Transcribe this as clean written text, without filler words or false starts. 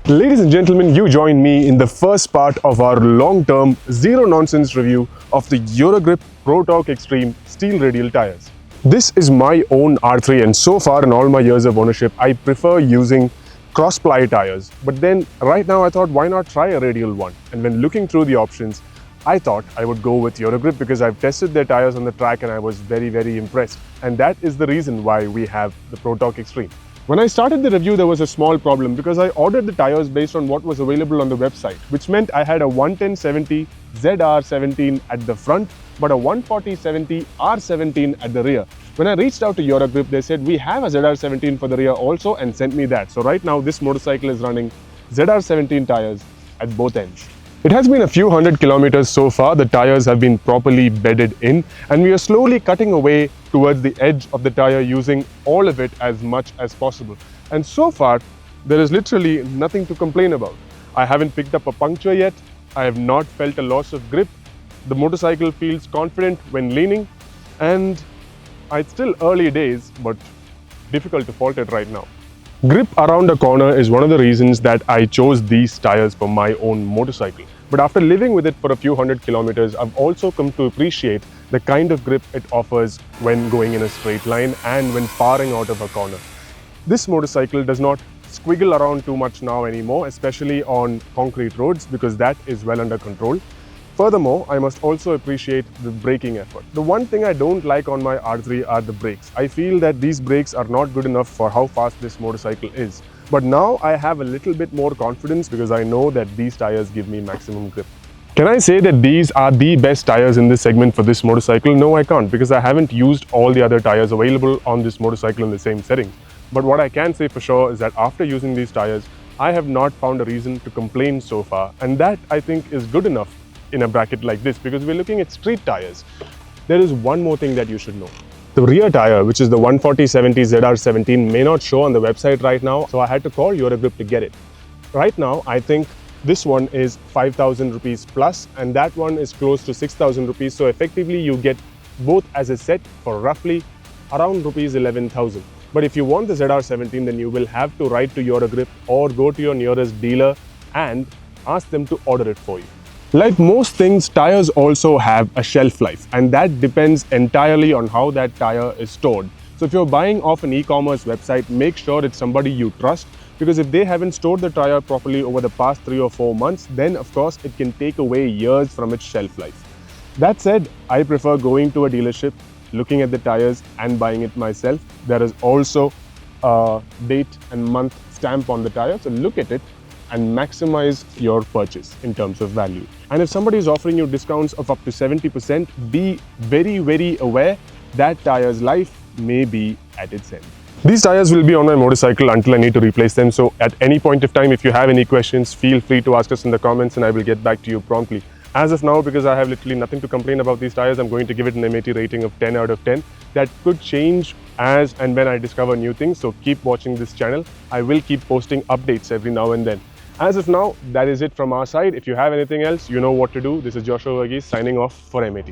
Ladies and gentlemen, you join me in the first part of our long-term, zero-nonsense review of the Eurogrip Protorq Extreme steel radial tires. This is my own R3, and so far in all my years of ownership, I prefer using cross-ply tires. But then right now I thought, why not try a radial one? And when looking through the options, I thought I would go with Eurogrip because I've tested their tires on the track and I was very impressed. And that is the reason why we have the Protorq Extreme. When I started the review, there was a small problem because I ordered the tires based on what was available on the website, which meant I had a 110/70 ZR17 at the front, but a 140/70 R17 at the rear. When I reached out to Eurogrip, they said we have a ZR17 for the rear also and sent me that. So right now this motorcycle is running ZR17 tires at both ends. It has been a few hundred kilometers so far. The tires have been properly bedded in and we are slowly cutting away towards the edge of the tire using all of it as much as possible. And so far, there is literally nothing to complain about. I haven't picked up a puncture yet. I have not felt a loss of grip. The motorcycle feels confident when leaning, and it's still early days, but difficult to fault it right now. Grip around a corner is one of the reasons that I chose these tires for my own motorcycle. But after living with it for a few hundred kilometers, I've also come to appreciate the kind of grip it offers when going in a straight line and when powering out of a corner. This motorcycle does not squiggle around too much now anymore, especially on concrete roads, because that is well under control. Furthermore, I must also appreciate the braking effort. The one thing I don't like on my R3 are the brakes. I feel that these brakes are not good enough for how fast this motorcycle is. But now I have a little bit more confidence because I know that these tires give me maximum grip. Can I say that these are the best tires in this segment for this motorcycle? No, I can't, because I haven't used all the other tires available on this motorcycle in the same settings. But what I can say for sure is that after using these tires, I have not found a reason to complain so far. And that, I think, is good enough in a bracket like this, because we're looking at street tires. There is one more thing that you should know. The rear tire, which is the 140/70 ZR17, may not show on the website right now, so I had to call Eurogrip to get it. Right now, I think this one is 5,000 rupees plus, and that one is close to 6,000 rupees. So effectively, you get both as a set for roughly around rupees 11,000. But if you want the ZR17, then you will have to write to Eurogrip or go to your nearest dealer and ask them to order it for you. Like most things, tires also have a shelf life, and that depends entirely on how that tire is stored. So if you're buying off an e-commerce website, make sure it's somebody you trust, because if they haven't stored the tire properly over the past 3 or 4 months, then of course it can take away years from its shelf life. That said, I prefer going to a dealership, looking at the tires and buying it myself. There is also a date and month stamp on the tire, so look at it and maximize your purchase in terms of value. And if somebody is offering you discounts of up to 70%, be very aware that tire's life may be at its end. These tires will be on my motorcycle until I need to replace them. So at any point of time, if you have any questions, feel free to ask us in the comments and I will get back to you promptly. As of now, because I have literally nothing to complain about these tires, I'm going to give it an MAT rating of 10 out of 10. That could change as and when I discover new things. So keep watching this channel. I will keep posting updates every now and then. As of now, that is it from our side. If you have anything else, you know what to do. This is Joshua Verghese signing off for MAT.